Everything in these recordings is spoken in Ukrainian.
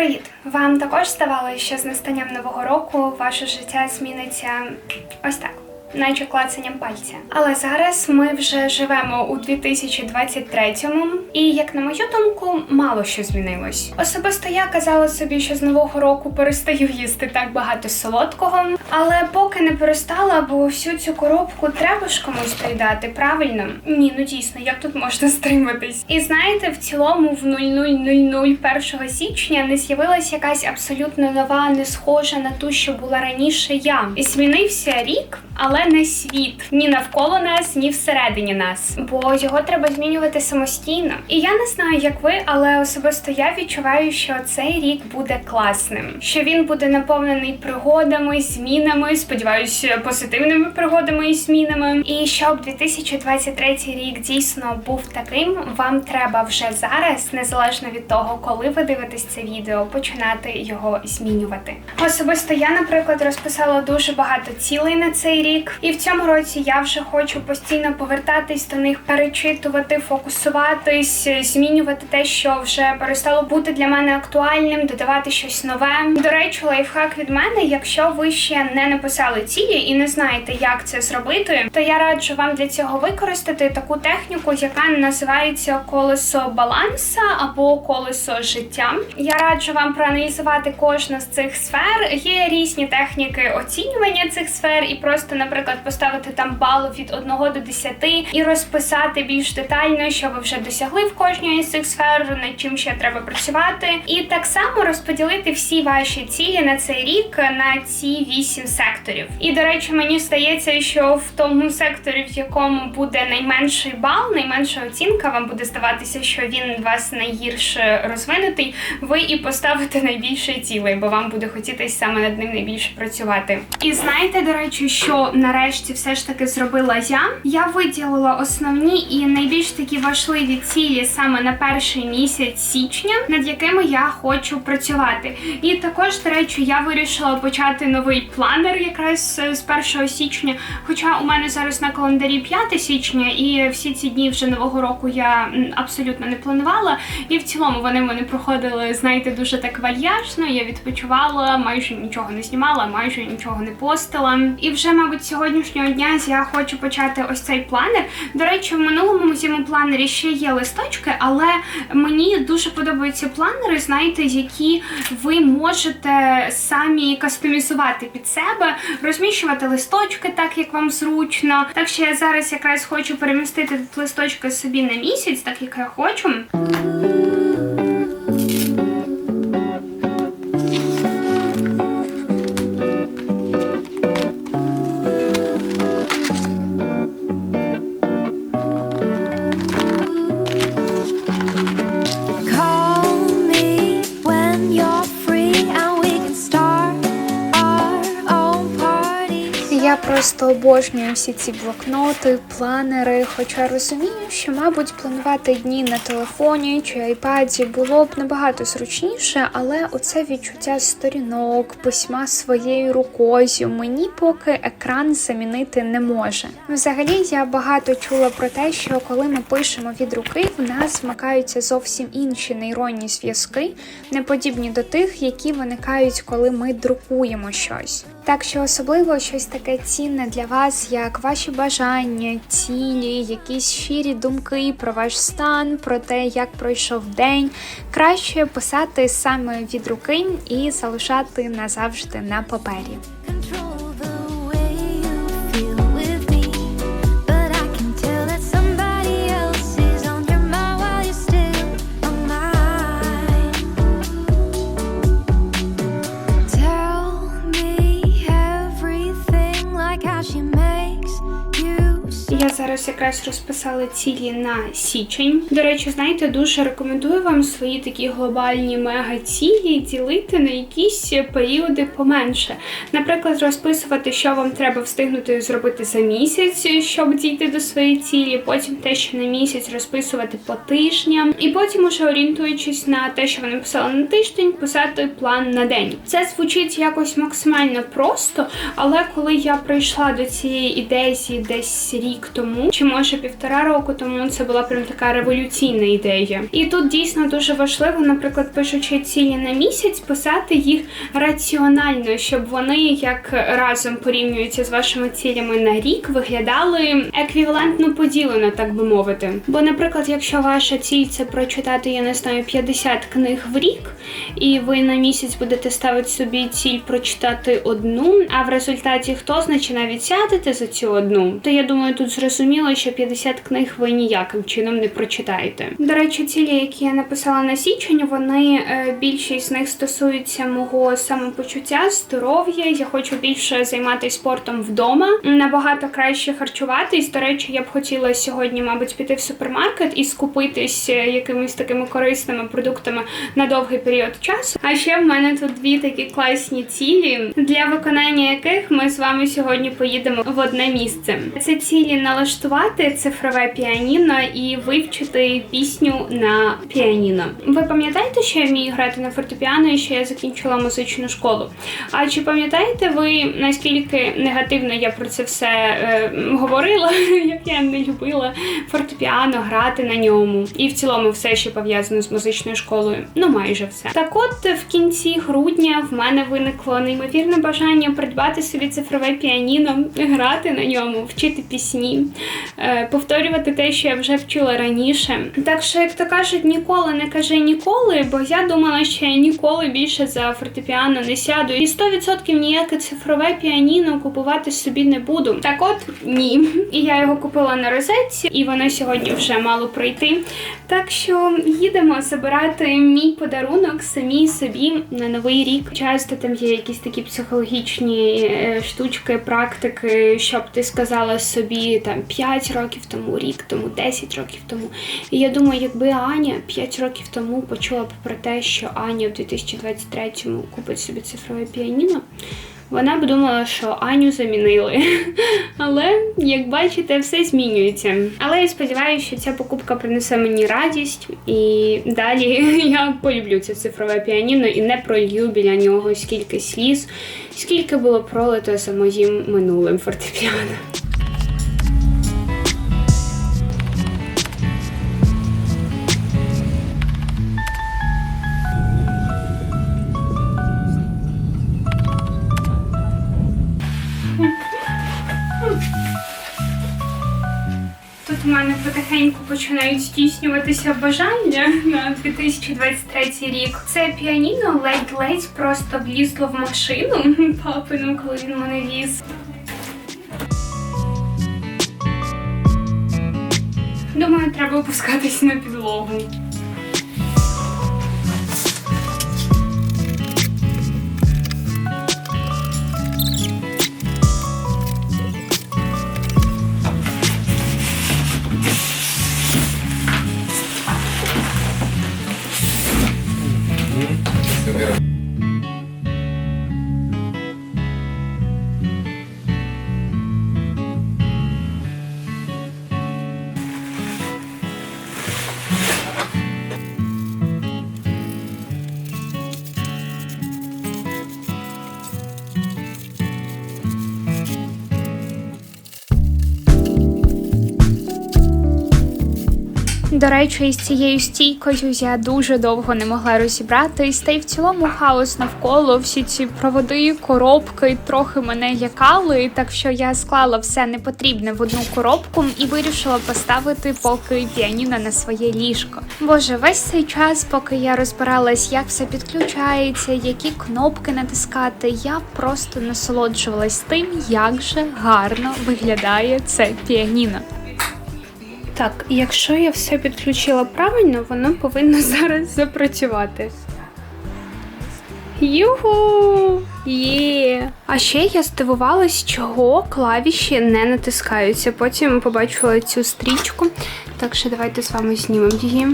Привіт! Вам також здавалося, що з настанням нового року ваше життя зміниться ось так, наче клацанням пальця. Але зараз ми вже живемо у 2023-му, і, як на мою думку, мало що змінилось. Особисто я казала собі, що з нового року перестаю їсти так багато солодкого, але поки не перестала, бо всю цю коробку треба ж комусь доїдати, правильно? Ні, ну дійсно, як тут можна стриматись? І знаєте, в цілому в 00:00 січня не з'явилась якась абсолютно нова, не схожа на ту, що була раніше я. І змінився рік, але не світ. Ні навколо нас, ні всередині нас. Бо його треба змінювати самостійно. І я не знаю, як ви, але особисто я відчуваю, що цей рік буде класним. Що він буде наповнений пригодами, змінами, сподіваюся, позитивними пригодами і змінами. І щоб 2023 рік дійсно був таким, вам треба вже зараз, незалежно від того, коли ви дивитесь це відео, починати його змінювати. Особисто я, наприклад, розписала дуже багато цілей на цей рік. І в цьому році я вже хочу постійно повертатись до них, перечитувати, фокусуватись, змінювати те, що вже перестало бути для мене актуальним, додавати щось нове. До речі, лайфхак від мене, якщо ви ще не написали цілі і не знаєте, як це зробити, то я раджу вам для цього використати таку техніку, яка називається колесо баланса або колесо життя. Я раджу вам проаналізувати кожну з цих сфер. Є різні техніки оцінювання цих сфер і просто, наприклад, поставити там бал від 1 до 10 і розписати більш детально, що ви вже досягли в кожній з цих сфер, над чим ще треба працювати. І так само розподілити всі ваші цілі на цей рік на ці 8 секторів. І, до речі, мені здається, що в тому секторі, в якому буде найменший бал, найменша оцінка, вам буде здаватися, що він у вас найгірше розвинутий, ви і поставите найбільше цілей, бо вам буде хотітись саме над ним найбільше працювати. І знаєте, до речі, що нарешті все ж таки зробила я? Я виділила основні і найбільш такі важливі цілі саме на перший місяць січня, над якими я хочу працювати. І також, до речі, я вирішила почати новий планер якраз з 1 січня, хоча у мене зараз на календарі 5 січня, і всі ці дні вже нового року я абсолютно не планувала, і в цілому вони в мене проходили, знаєте, дуже так вальяжно, я відпочивала, майже нічого не знімала, майже нічого не постила. І вже, мабуть, сьогоднішнього дня я хочу почати ось цей планер. До речі, в минулому моєму планері ще є листочки, але мені дуже подобаються планери, знаєте, які ви можете самі кастомізувати під себе, розміщувати листочки так, як вам зручно. Так що я зараз якраз хочу перемістити тут листочки собі на місяць, так як я хочу. Я просто обожнюю всі ці блокноти, планери, хоча розумію, що, мабуть, планувати дні на телефоні чи айпаді було б набагато зручніше, але оце відчуття сторінок, письма своєю рукою мені поки екран замінити не може. Взагалі, я багато чула про те, що коли ми пишемо від руки, в нас вмикаються зовсім інші нейронні зв'язки, не подібні до тих, які виникають, коли ми друкуємо щось. Так що особливо щось таке цінне для вас, як ваші бажання, цілі, якісь щирі думки про ваш стан, про те, як пройшов день, краще писати саме від руки і залишати назавжди на папері. Я зараз якраз розписала цілі на січень. До речі, знаєте, дуже рекомендую вам свої такі глобальні мега-цілі ділити на якісь періоди поменше. Наприклад, розписувати, що вам треба встигнути зробити за місяць, щоб дійти до своєї цілі, потім те, що на місяць розписувати по тижням, і потім уже орієнтуючись на те, що ви написали на тиждень, писати план на день. Це звучить якось максимально просто, але коли я прийшла до цієї ідеї десь рік тому, тому, чи може 1,5 року тому, це була прям така революційна ідея. І тут дійсно дуже важливо, наприклад, пишучи цілі на місяць, писати їх раціонально, щоб вони як разом порівнюються з вашими цілями на рік, виглядали еквівалентно поділено, так би мовити. Бо, наприклад, якщо ваша ціль це прочитати, я не знаю, 50 книг в рік, і ви на місяць будете ставити собі ціль прочитати одну, а в результаті хто значить навіть сядете за цю одну, то я думаю, тут зрозуміло, що 50 книг ви ніяким чином не прочитаєте. До речі, цілі, які я написала на січень, вони, більшість з них стосуються мого самопочуття, здоров'я. Я хочу більше займатися спортом вдома, набагато краще харчуватись. До речі, я б хотіла сьогодні, мабуть, піти в супермаркет і скупитись якимись такими корисними продуктами на довгий період часу. А ще в мене тут 2 такі класні цілі, для виконання яких ми з вами сьогодні поїдемо в одне місце. Це цілі налаштувати цифрове піаніно і вивчити пісню на піаніно. Ви пам'ятаєте, що я вмію грати на фортепіано і що я закінчила музичну школу? А чи пам'ятаєте ви, наскільки негативно я про це все говорила, як я не любила фортепіано, грати на ньому і в цілому все, що пов'язано з музичною школою? Ну, майже все. Так от, в кінці грудня в мене виникло неймовірне бажання придбати собі цифрове піаніно, грати на ньому, вчити пісні, повторювати те, що я вже вчила раніше. Так що, як то кажуть, ніколи не кажи ніколи, бо я думала, що я ніколи більше за фортепіано не сяду. І 100% ніяке цифрове піаніно купувати собі не буду. Так от, ні. І я його купила на розетці, і воно сьогодні вже мало прийти. Так що їдемо забирати мій подарунок самі собі на Новий рік. Часто там є якісь такі психологічні штучки, практики, щоб ти сказала собі там 5 років тому, рік тому, 10 років тому. І я думаю, якби Аня 5 років тому почула б про те, що Аня в 2023-му купить собі цифрове піаніно, вона б думала, що Аню замінили. Але, як бачите, все змінюється. Але я сподіваюся, що ця покупка принесе мені радість. І далі я полюблю це цифрове піаніно і не пролью біля нього скільки сліз, скільки було пролито за моїм минулим фортепіано. Тут у мене потихеньку починають здійснюватися бажання на 2023 рік. Це піаніно ледь-ледь просто влізло в машину папину, коли він мене віз. Думаю, треба опускатись на підлогу. До речі, із цією стійкою я дуже довго не могла розібратись, та й в цілому хаос навколо, всі ці проводи, коробки трохи мене лякали, так що я склала все непотрібне в одну коробку і вирішила поставити поки піаніно на своє ліжко. Боже, весь цей час, поки я розбиралась, як все підключається, які кнопки натискати, я просто насолоджувалась тим, як же гарно виглядає це піаніно. Так, якщо я все підключила правильно, воно повинно зараз запрацювати. Юху! Є! А ще я здивувалась, чого клавіші не натискаються. Потім побачила цю стрічку, так що давайте з вами знімемо її.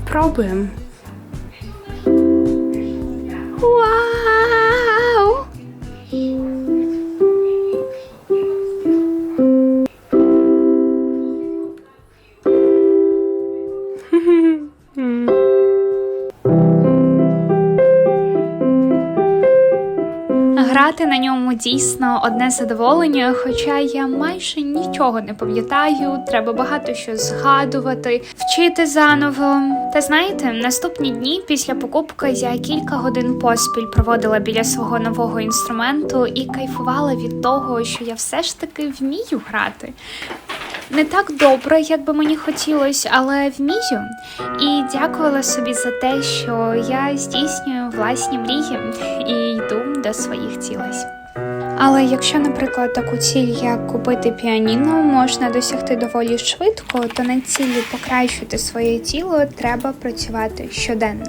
Пробуємо. Вау! Їздити на ньому дійсно одне задоволення, хоча я майже нічого не пам'ятаю, треба багато що згадувати, вчити заново. Та знаєте, наступні дні після покупки я кілька годин поспіль проводила біля свого нового інструменту і кайфувала від того, що я все ж таки вмію грати. Не так добре, як би мені хотілося, але вмію. І дякувала собі за те, що я здійснюю власні мрії і йду до своїх цілей. Але якщо, наприклад, таку ціль, як купити піаніно, можна досягти доволі швидко, то на цілі покращити своє тіло треба працювати щоденно.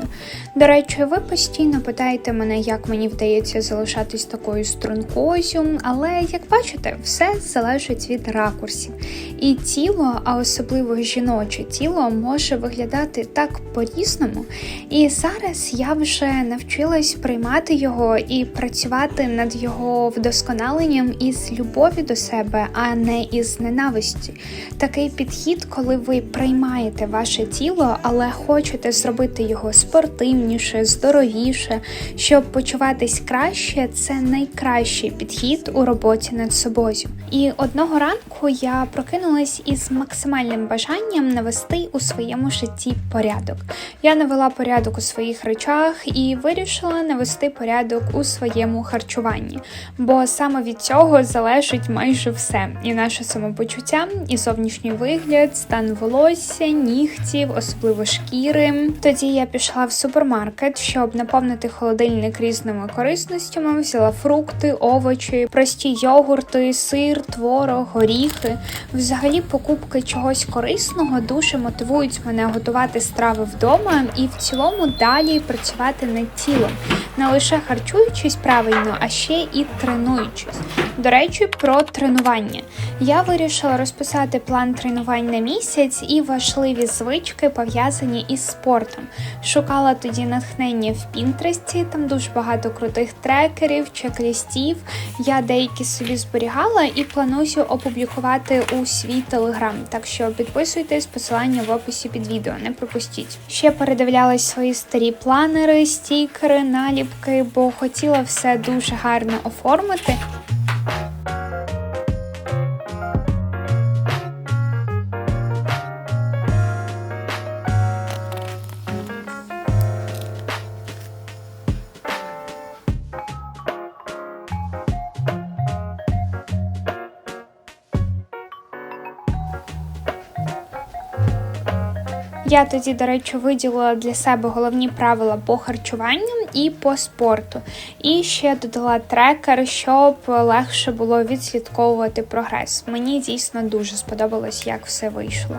До речі, ви постійно питаєте мене, як мені вдається залишатись такою стрункою, але, як бачите, все залежить від ракурсів. І тіло, а особливо жіноче тіло, може виглядати так по-різному. І зараз я вже навчилась приймати його і працювати над його вдосконаленням із любові до себе, а не із ненависті. Такий підхід, коли ви приймаєте ваше тіло, але хочете зробити його спортивніше, здоровіше, щоб почуватись краще, це найкращий підхід у роботі над собою. І одного ранку я прокинулась із максимальним бажанням навести у своєму житті порядок. Я навела порядок у своїх речах і вирішила навести порядок у своєму харчуванні, бо саме від цього залежить майже все. І наше самопочуття, і зовнішній вигляд, стан волосся, нігтів, особливо шкіри. Тоді я пішла в супермаркет, щоб наповнити холодильник різними корисностями, взяла фрукти, овочі, прості йогурти, сир, творог, горіхи. Взагалі покупки чогось корисного дуже мотивують мене готувати страви вдома і в цілому далі працювати над тілом. Не лише харчуючись правильно, а ще і тренуючись. До речі, про тренування. Я вирішила розписати план тренувань на місяць і важливі звички, пов'язані із спортом. Шукала тоді натхнення в Пінтересті, там дуже багато крутих трекерів, чек-лістів. Я деякі собі зберігала і планую опублікувати у свій телеграм. Так що підписуйтесь, посилання в описі під відео, не пропустіть. Ще передивлялась свої старі планери, стікери, наліпки, бо хотіла все дуже гарно оформити. Я тоді, до речі, виділила для себе головні правила по харчуванню і по спорту. І ще додала трекер, щоб легше було відслідковувати прогрес. Мені дійсно дуже сподобалось, як все вийшло.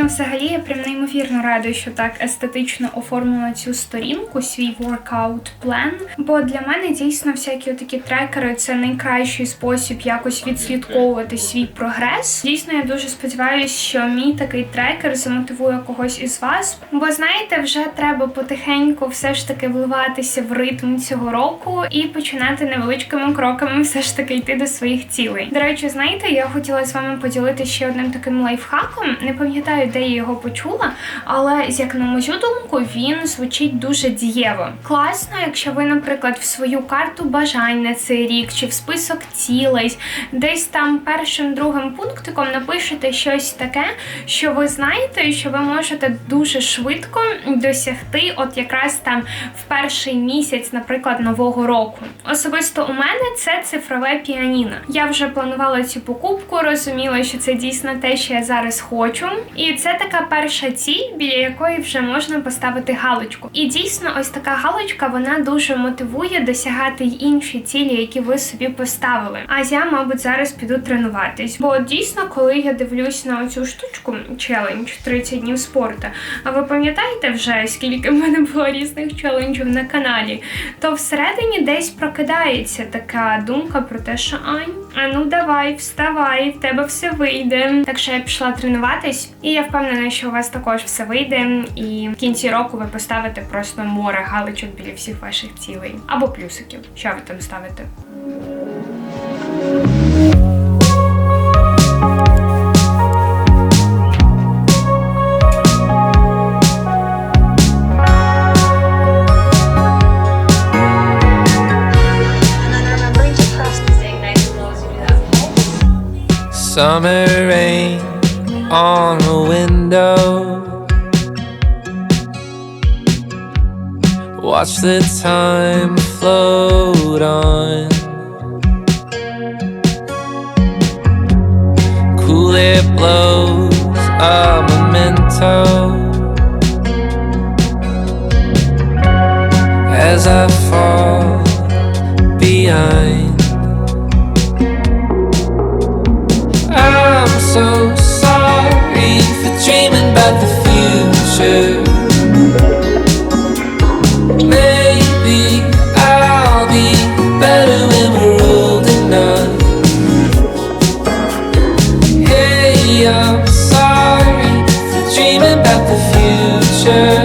Взагалі, я прям неймовірно рада, що так естетично оформила цю сторінку, свій workout plan, бо для мене дійсно всякі такі трекери – це найкращий спосіб якось відслідковувати свій прогрес. Дійсно, я дуже сподіваюся, що мій такий трекер замотивує когось із вас, бо знаєте, вже треба потихеньку все ж таки вливатися в ритм цього року і починати невеличкими кроками все ж таки йти до своїх цілей. До речі, знаєте, я хотіла з вами поділитися ще одним таким лайфхаком, не пам'ятаю, де я його почула, але, як на мою думку, він звучить дуже дієво. Класно, якщо ви, наприклад, в свою карту бажань на цей рік, чи в список цілей, десь там першим-другим пунктиком напишете щось таке, що ви знаєте, що ви можете дуже швидко досягти от якраз там в перший місяць, наприклад, нового року. Особисто у мене це цифрове піаніно. Я вже планувала цю покупку, розуміла, що це дійсно те, що я зараз хочу. І це така перша ціль, біля якої вже можна поставити галочку. І дійсно, ось така галочка, вона дуже мотивує досягати й інші цілі, які ви собі поставили. А я, мабуть, зараз піду тренуватись. Бо дійсно, коли я дивлюсь на оцю штучку, челендж 30 днів спорту, а ви пам'ятаєте вже, скільки в мене було різних челенджів на каналі, то всередині десь прокидається така думка про те, що Ань, а ну давай, вставай, в тебе все вийде. Так що я пішла тренуватись, і я впевнена, що у вас також все вийде, і в кінці року ви поставите просто море галочок біля всіх ваших цілей. Або плюсиків. Що ви там ставите? Summer rain on the window. Watch the time float on. Cool air blows a memento as I fall behind. I'm so sorry for dreaming about the future. Maybe I'll be better when we're old enough. Hey, I'm sorry for dreaming about the future.